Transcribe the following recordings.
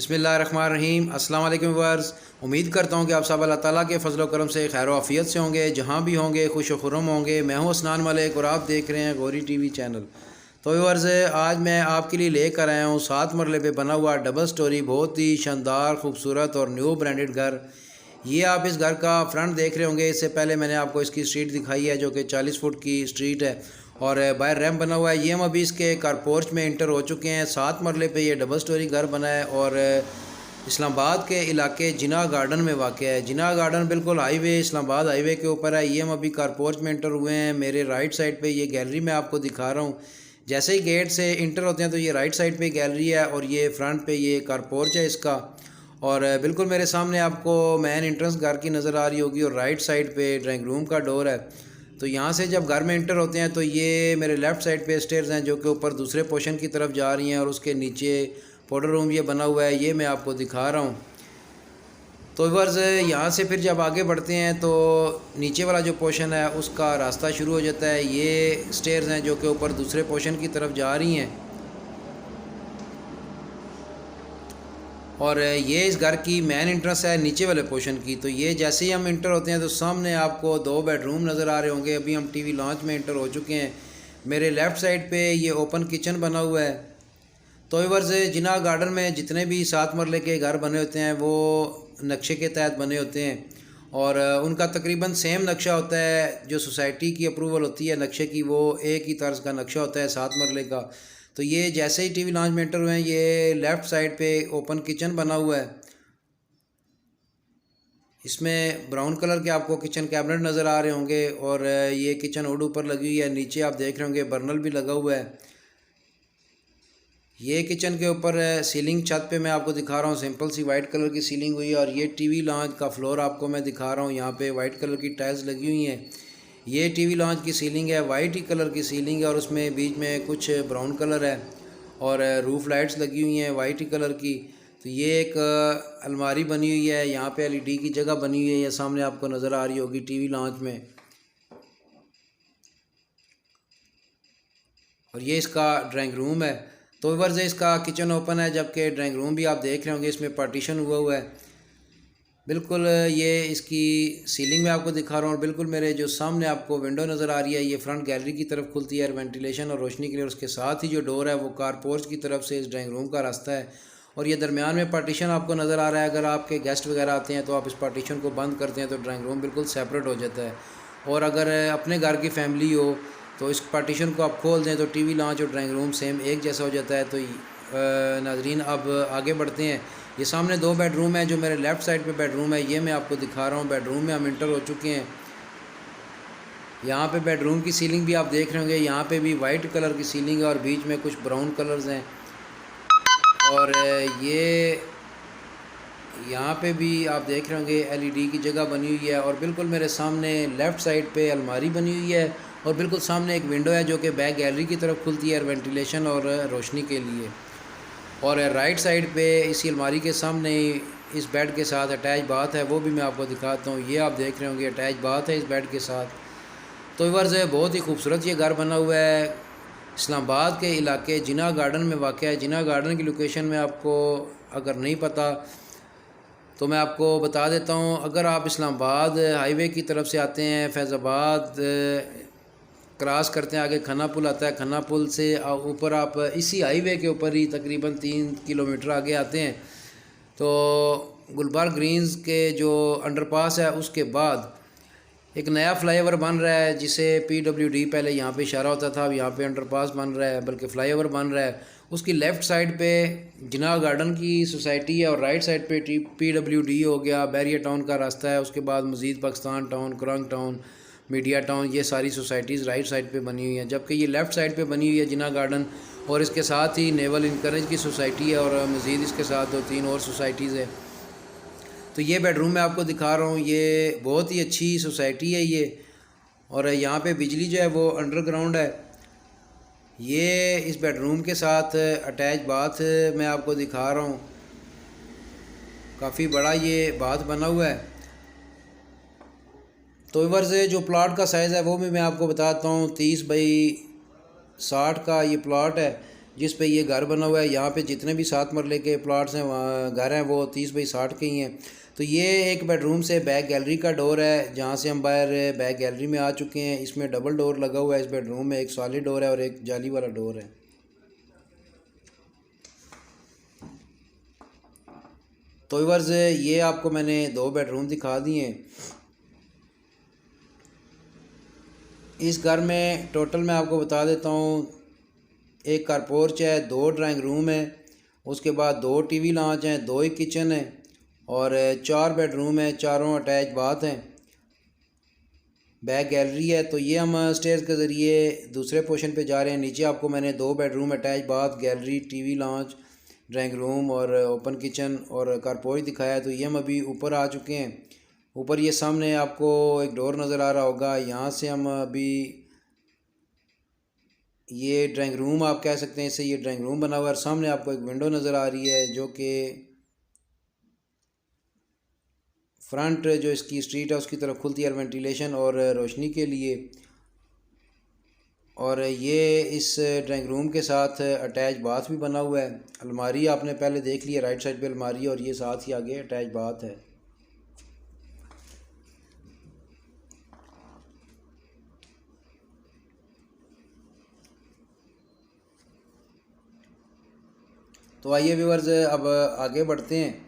बिस्मिल्लाहिर्रहमानिर्रहीम। अस्सलाम वालेकुम व्यूअर्स। उम्मीद करता हूँ कि आप सब अल्लाह ताला के फ़ज़ल व करम से खैर आफ़ियत से होंगे, जहाँ भी होंगे खुश व खुर्रम होंगे। मैं हूँ असनान मलिक और आप देख रहे हैं गौरी टीवी चैनल। तो व्यूअर्स, आज मैं आपके लिए लेकर आया हूँ 7 मरले पे बना हुआ डबल स्टोरी बहुत ही शानदार, खूबसूरत और न्यू ब्रांडेड घर। ये आप इस घर का फ्रंट देख रहे होंगे। इससे पहले मैंने आपको इसकी स्ट्रीट दिखाई है जो कि 40 फुट की स्ट्रीट है और बाहर रैम्प बना हुआ है। ये हम अभी इसके कार पोर्च में इंटर हो चुके हैं। 7 मरले पे ये डबल स्टोरी घर बना है और इस्लामाबाद के इलाके जिना गार्डन में वाक़ है। जिना गार्डन बिल्कुल हाईवे, इस्लामाबाद हाईवे के ऊपर है। ये हम अभी कार पोर्च में इंटर हुए हैं। मेरे राइट साइड पे ये गैलरी मैं आपको दिखा रहा हूँ। जैसे ही गेट से इंटर होते हैं तो ये राइट साइड पे गैलरी है और ये फ्रंट पे ये कार पोर्च है इसका। और बिल्कुल मेरे सामने आपको मेन एंट्रेंस घर की नज़र आ रही होगी और राइट साइड पे ड्राइंग रूम का डोर है। तो यहाँ से जब घर में इंटर होते हैं तो ये मेरे लेफ़्ट साइड पे स्टेयर्स हैं जो कि ऊपर दूसरे पोर्शन की तरफ जा रही हैं और उसके नीचे पाउडर रूम ये बना हुआ है, ये मैं आपको दिखा रहा हूँ। तो व्यूअर्स, यहाँ से फिर जब आगे बढ़ते हैं तो नीचे वाला जो पोर्शन है उसका रास्ता शुरू हो जाता है। ये स्टेयर्स हैं जो कि ऊपर दूसरे पोर्शन की तरफ जा रही हैं और ये इस घर की मेन एंट्रेंस है नीचे वाले पोर्शन की। तो ये जैसे ही हम इंटर होते हैं तो सामने आपको 2 बेडरूम नज़र आ रहे होंगे। अभी हम टीवी लॉन्च में इंटर हो चुके हैं। मेरे लेफ़्ट साइड पे ये ओपन किचन बना हुआ है। तो व्यूअर्स, जिना गार्डन में जितने भी 7 मरले के घर बने होते हैं वो नक्शे के तहत बने होते हैं और उनका तकरीबन सेम नक्शा होता है। जो सोसाइटी की अप्रूवल होती है नक्शे की, वो एक ही तर्ज का नक्शा होता है 7 मरले का। तो ये जैसे ही टीवी लॉन्च में एंटर हुए हैं, ये लेफ़्ट साइड पे ओपन किचन बना हुआ है। इसमें ब्राउन कलर के आपको किचन कैबिनेट नज़र आ रहे होंगे और ये किचन वुड ऊपर लगी हुई है। नीचे आप देख रहे होंगे बर्नल भी लगा हुआ है। ये किचन के ऊपर सीलिंग छत पे मैं आपको दिखा रहा हूँ, सिंपल सी वाइट कलर की सीलिंग हुई है और ये टीवी लॉन्च का फ्लोर आपको मैं दिखा रहा हूँ। यहाँ पे वाइट कलर की टाइल्स लगी हुई हैं। ये टीवी लॉन्च की सीलिंग है, वाइट ही कलर की सीलिंग है और उसमें बीच में कुछ ब्राउन कलर है और रूफ़ लाइट्स लगी हुई हैं वाइट ही कलर की। तो ये एक अलमारी बनी हुई है, यहाँ पे एलईडी की जगह बनी हुई है, ये सामने आपको नज़र आ रही होगी टीवी लॉन्च में। और ये इसका ड्राइंग रूम है। तो व्यूअर्स, इसका किचन ओपन है जबकि ड्राइंग रूम भी आप देख रहे होंगे इसमें पार्टीशन हुआ है। बिल्कुल ये इसकी सीलिंग में आपको दिखा रहा हूँ और बिल्कुल मेरे जो सामने आपको विंडो नज़र आ रही है ये फ्रंट गैलरी की तरफ खुलती है वेंटिलेशन और रोशनी के लिए। उसके साथ ही जो डोर है वो कार पोर्च की तरफ से इस ड्राइंग रूम का रास्ता है और ये दरमियान में पार्टीशन आपको नज़र आ रहा है। अगर आपके गेस्ट वगैरह आते हैं तो आप इस पार्टीशन को बंद करते हैं तो ड्राइंग रूम बिल्कुल सेपरेट हो जाता है। और अगर अपने घर की फैमिली हो तो इस पार्टीशन को आप खोल दें तो टीवी लॉन्च और ड्राइंग रूम सेम एक जैसा हो जाता है। तो नाजरीन, अब आगे बढ़ते हैं। ये सामने 2 बेडरूम है। जो मेरे लेफ़्ट साइड पे बेडरूम है ये मैं आपको दिखा रहा हूँ। बेडरूम में हम इंटर हो चुके हैं। यहाँ पे बेडरूम की सीलिंग भी आप देख रहे होंगे, यहाँ पे भी वाइट कलर की सीलिंग है और बीच में कुछ ब्राउन कलर्स हैं। और ये यहाँ पे भी आप देख रहे होंगे एलईडी की जगह बनी हुई है और बिल्कुल मेरे सामने लेफ़्ट साइड पे अलमारी बनी हुई है और बिल्कुल सामने एक विंडो है जो कि बैक गैलरी की तरफ खुलती है वेंटिलेशन और रोशनी के लिए। और राइट साइड पे इसी अलमारी के सामने इस बेड के साथ अटैच बाथ है, वो भी मैं आपको दिखाता हूँ। ये आप देख रहे होंगे अटैच बाथ है इस बेड के साथ। तो व्यूअर्स, बहुत ही खूबसूरत ये घर बना हुआ है। इस्लामाबाद के इलाके जिना गार्डन में वाक़ है। जिना गार्डन की लोकेशन में आपको अगर नहीं पता तो मैं आपको बता देता हूँ। अगर आप इस्लामाबाद हाईवे की तरफ से आते हैं, फैज़ाबाद क्रॉस करते हैं, आगे खन्ना पुल आता है, खन्ना पुल से ऊपर आप इसी हाईवे के ऊपर ही तकरीबन 3 किलोमीटर आगे आते हैं तो गुलबाग ग्रीन्स के जो अंडरपास है उसके बाद एक नया फ्लाईओवर बन रहा है जिसे PWD, पहले यहाँ पे इशारा होता था, अब यहाँ पे अंडरपास बन रहा है, बल्कि फ्लाईओवर बन रहा है। उसकी लेफ़्ट साइड पे जिना गार्डन की सोसाइटी है और राइट साइड पे PWD हो गया, बैरियर टाउन का रास्ता है। उसके बाद मज़ीद Pakistan town, Kurang town, media town, ये सारी सोसाइटीज़ राइट साइड पे बनी हुई हैं। जबकि ये लेफ़्ट साइड पे बनी हुई है जिना गार्डन और इसके साथ ही नेवल इनकरेज की सोसाइटी है और मज़ीद इसके साथ 2-3 और सोसाइटीज़ है। तो ये बेडरूम मैं आपको दिखा रहा हूँ। ये बहुत ही अच्छी सोसाइटी है ये और यहाँ पे बिजली जो है वो अंडरग्राउंड है। ये इस बेडरूम के साथ अटैच बाथ मैं आपको दिखा रहा हूँ। काफ़ी बड़ा ये बाथ बना हुआ है। तो व्यूअर्स, जो प्लॉट का साइज़ है वो भी मैं आपको बताता हूँ। 30 बाई 60 का ये प्लॉट है। जिस पे ये घर बना हुआ है। यहाँ पे जितने भी 7 मरले के प्लाट्स हैं, वहाँ घर हैं, वो 30 बाई 60 के ही हैं। तो ये एक बेडरूम से बैक गैलरी का डोर है, जहाँ से हम बाहर बैक गैलरी में आ चुके हैं। इसमें डबल डोर लगा हुआ है इस बेडरूम में, एक सॉलिड डोर है और एक जाली वाला डोर है। तो व्यूअर्स, ये आपको मैंने 2 बेडरूम दिखा दिए। इस घर में टोटल मैं आपको बता देता हूँ, एक कार पोर्च है, 2 ड्राइंग रूम है, उसके बाद 2 टीवी लॉन्च हैं, 2 ही किचन है और 4 बेडरूम है, चारों अटैच बाथ हैं, बैक गैलरी है। तो ये हम स्टेयर्स के ज़रिए दूसरे पोर्शन पे जा रहे हैं। नीचे आपको मैंने 2 bedroom, attach bath, gallery, TV launch, drawing room और ओपन किचन और कार पोर्च दिखाया। तो ये हम अभी ऊपर आ चुके हैं। ऊपर ये सामने आपको एक डोर नज़र आ रहा होगा, यहाँ से हम अभी, ये ड्राइंग रूम आप कह सकते हैं, इससे ये ड्राइंग रूम बना हुआ है। और सामने आपको एक विंडो नज़र आ रही है जो कि फ्रंट जो इसकी स्ट्रीट है उसकी तरफ खुलती है वेंटिलेशन और रोशनी के लिए। और ये इस ड्राइंग रूम के साथ अटैच बाथ भी बना हुआ है। अलमारी आपने पहले देख लिया, राइट साइड पे अलमारी है और ये साथ ही आगे अटैच बाथ है। तो आइए व्यूअर्स, अब आगे बढ़ते हैं।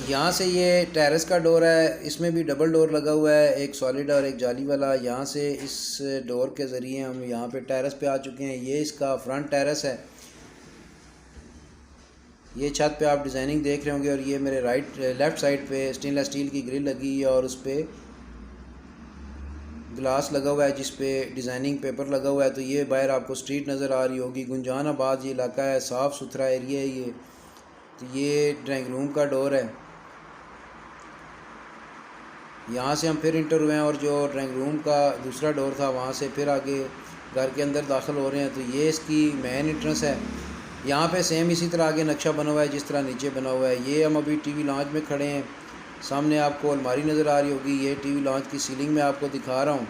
यहाँ से ये टेरेस का डोर है, इसमें भी डबल डोर लगा हुआ है, एक सॉलिड और एक जाली वाला। यहाँ से इस डोर के ज़रिए हम यहाँ पे टेरेस पे आ चुके हैं। ये इसका फ्रंट टेरेस है। ये छत पे आप डिज़ाइनिंग देख रहे होंगे और ये मेरे लेफ़्ट साइड पे स्टेनलेस स्टील की ग्रिल लगी है और उस पर ग्लास लगा हुआ है जिस पे डिज़ाइनिंग पेपर लगा हुआ है। तो ये बाहर आपको स्ट्रीट नज़र आ रही होगी। गुंजानाबाद ये इलाका है, साफ़ सुथरा एरिया है ये। तो ये ड्राइंग रूम का डोर है। यहाँ से हम फिर इंटर हुए हैं और जो ड्राइंग रूम का दूसरा डोर था वहाँ से फिर आगे घर के अंदर दाखिल हो रहे हैं। तो ये इसकी मेन एंट्रेंस है। यहाँ पे सेम इसी तरह आगे नक्शा बना हुआ है जिस तरह नीचे बना हुआ है। ये हम अभी टीवी लॉन्च में खड़े हैं। सामने आपको अलमारी नज़र आ रही होगी, ये टीवी लॉन्च की सीलिंग में आपको दिखा रहा हूँ।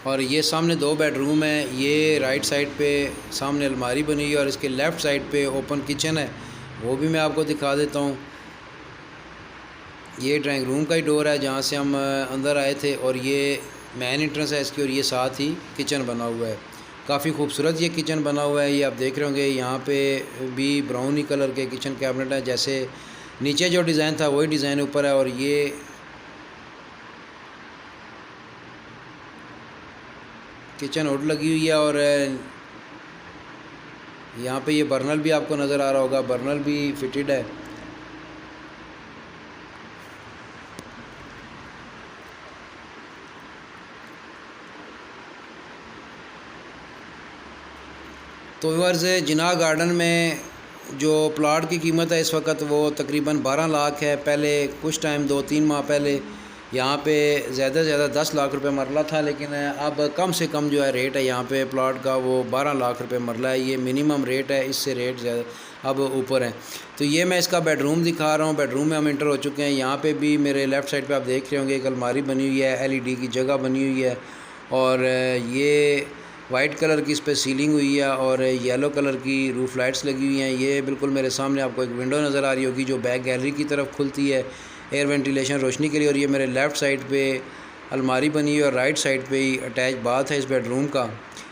और ये सामने 2 बेडरूम है। ये राइट साइड पे सामने अलमारी बनी हुई है और इसके लेफ़्ट साइड पे ओपन किचन है, वो भी मैं आपको दिखा देता हूँ। ये ड्राइंग रूम का ही डोर है जहाँ से हम अंदर आए थे और ये मेन एंट्रेंस है इसकी और ये साथ ही किचन बना हुआ है। काफ़ी खूबसूरत ये किचन बना हुआ है। ये आप देख रहे होंगे, यहाँ पे भी ब्राउनी कलर के किचन कैबिनेट है, जैसे नीचे जो डिज़ाइन था वही डिज़ाइन ऊपर है। और ये किचन हुड लगी हुई है और यहाँ पे ये बर्नल भी आपको नज़र आ रहा होगा, बर्नल भी फिटेड है। तो व्यूअर्स, जिनाह गार्डन में जो प्लाट की कीमत है इस वक्त वो तकरीबन 12 लाख है। पहले कुछ टाइम 2-3 माह पहले यहाँ पे ज़्यादा से ज़्यादा 10 लाख रुपए मरला था, लेकिन अब कम से कम जो है रेट है यहाँ पे प्लाट का वो 12 लाख रुपए मरला है। ये मिनिमम रेट है, इससे रेट ज़्यादा अब ऊपर है। तो ये मैं इसका बेडरूम दिखा रहा हूँ। बेडरूम में हम इंटर हो चुके हैं। यहाँ पे भी मेरे लेफ़्ट साइड पे आप देख रहे होंगे एक अलमारी बनी हुई है, LED की जगह बनी हुई है और ये वाइट कलर की इस पर सीलिंग हुई है और येलो कलर की रूफ़ लाइट्स लगी हुई हैं। ये बिल्कुल मेरे सामने आपको एक विंडो नज़र आ रही होगी जो बैक गैलरी की तरफ खुलती है एयर वेंटिलेशन रोशनी के लिए। और ये मेरे लेफ़्ट साइड पे अलमारी बनी है और राइट साइड पे ही अटैच बाथ है इस बेडरूम का।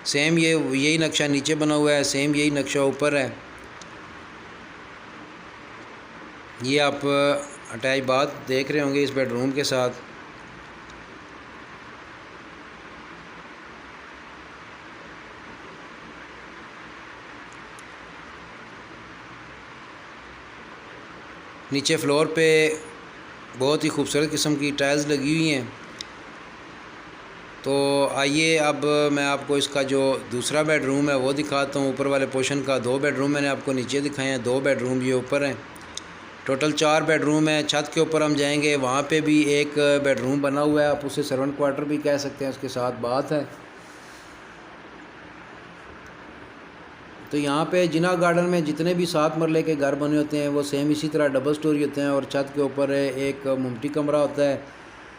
सेम यही नक्शा नीचे बना हुआ है, सेम यही नक्शा ऊपर है। ये आप अटैच बाथ देख रहे होंगे इस बेडरूम के साथ। नीचे फ्लोर पे बहुत ही खूबसूरत किस्म की टाइल्स लगी हुई हैं। तो आइए अब मैं आपको इसका जो दूसरा बेडरूम है वो दिखाता हूँ। ऊपर वाले पोर्शन का 2 बेडरूम मैंने आपको नीचे दिखाए हैं, 2 बेडरूम ये ऊपर हैं। टोटल 4 बेडरूम है। छत के ऊपर हम जाएंगे, वहाँ पे भी एक बेडरूम बना हुआ है, आप उसे सर्वेंट क्वार्टर भी कह सकते हैं, उसके साथ बाथ है। तो यहाँ पे जिनाह गार्डन में जितने भी 7 मरले के घर बने होते हैं वो सेम इसी तरह डबल स्टोरी होते हैं और छत के ऊपर एक मुमटी कमरा होता है,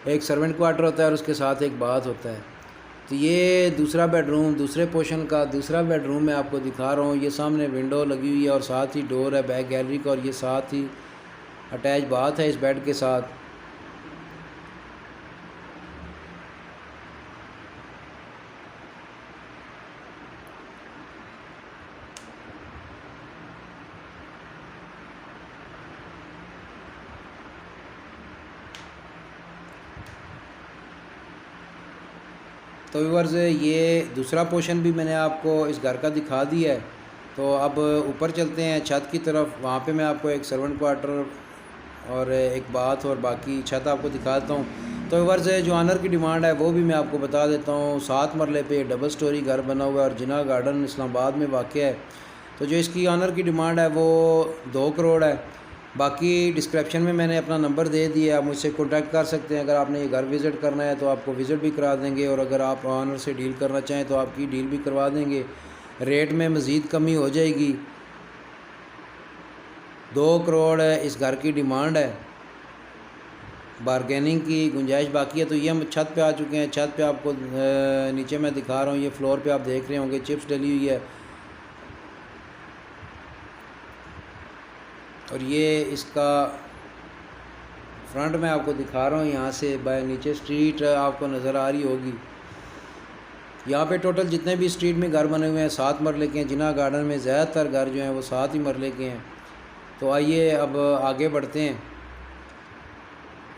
एक सर्वेंट क्वार्टर होता है और उसके साथ एक बाथ होता है। तो ये दूसरा बेडरूम, दूसरे पोर्शन का दूसरा बेडरूम मैं आपको दिखा रहा हूँ। ये सामने विंडो लगी हुई है और साथ ही डोर है बैक गैलरी का, और ये साथ ही अटैच बाथ है इस बेड के साथ। तो व्यूअर्स ये दूसरा पोर्शन भी मैंने आपको इस घर का दिखा दिया है। तो अब ऊपर चलते हैं छत की तरफ। वहाँ पे मैं आपको एक सर्वेंट क्वार्टर और एक बाथ और बाकी छत आपको दिखाता हूँ। तो व्यूअर्स जो ऑनर की डिमांड है वो भी मैं आपको बता देता हूँ। 7 मरले पे डबल स्टोरी घर बना हुआ है और जिना गार्डन इस्लामाबाद में वाक़ है। तो जो इसकी ऑनर की डिमांड है वो 2 करोड़ है। बाकी डिस्क्रिप्शन में मैंने अपना नंबर दे दिया, आप मुझसे कॉन्टैक्ट कर सकते हैं। अगर आपने ये घर विज़िट करना है तो आपको विज़िट भी करा देंगे, और अगर आप ऑनर से डील करना चाहें तो आपकी डील भी करवा देंगे। रेट में मज़ीद कमी हो जाएगी। 2 करोड़ इस घर की डिमांड है, बारगेनिंग की गुंजाइश बाकी है। तो ये हम छत पे आ चुके हैं। छत पे आपको नीचे मैं दिखा रहा हूँ। ये फ्लोर पे आप देख रहे होंगे चिप्स डली हुई है, और ये इसका फ्रंट में आपको दिखा रहा हूँ। यहाँ से बाय नीचे स्ट्रीट आपको नज़र आ रही होगी। यहाँ पे टोटल जितने भी स्ट्रीट में घर बने हुए हैं 7 मरले के हैं। जिना गार्डन में ज़्यादातर घर जो हैं वो 7 ही मरले के हैं। तो आइए अब आगे बढ़ते हैं।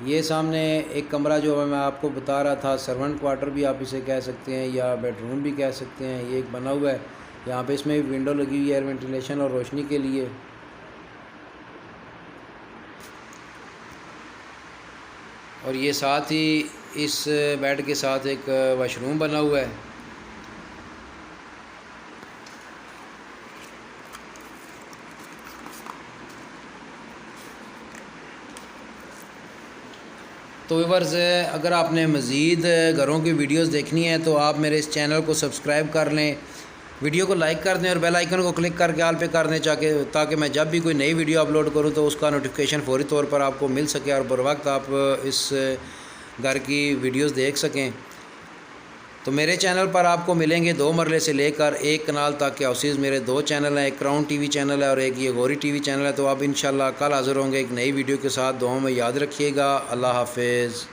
ये सामने एक कमरा जो मैं आपको बता रहा था, सर्वेंट क्वार्टर भी आप इसे कह सकते हैं या बेडरूम भी कह सकते हैं, ये एक बना हुआ है। यहाँ पे इसमें विंडो लगी हुई है एयर वेंटिलेशन और रोशनी के लिए। और ये साथ ही इस बेड के साथ एक वॉशरूम बना हुआ है। तो व्यूअर्स अगर आपने मज़ीद घरों की वीडियोस देखनी है तो आप मेरे इस चैनल को सब्सक्राइब कर लें, वीडियो को लाइक कर दें और बेल आइकन को क्लिक करके ऑल पे कर दें, ताकि मैं जब भी कोई नई वीडियो अपलोड करूं तो उसका नोटिफिकेशन फौरी तौर पर आपको मिल सके और बर वक्त आप इस घर की वीडियोस देख सकें। तो मेरे चैनल पर आपको मिलेंगे 2 मरले से लेकर 1 कनाल तक के हाउसेज़। मेरे 2 चैनल हैं, एक क्राउन टीवी चैनल है और एक ये गौरी टीवी चैनल है। तो आप इंशाल्लाह कल हाज़िर होंगे एक नई वीडियो के साथ। दुआओं में याद रखिएगा। अल्लाह हाफिज़।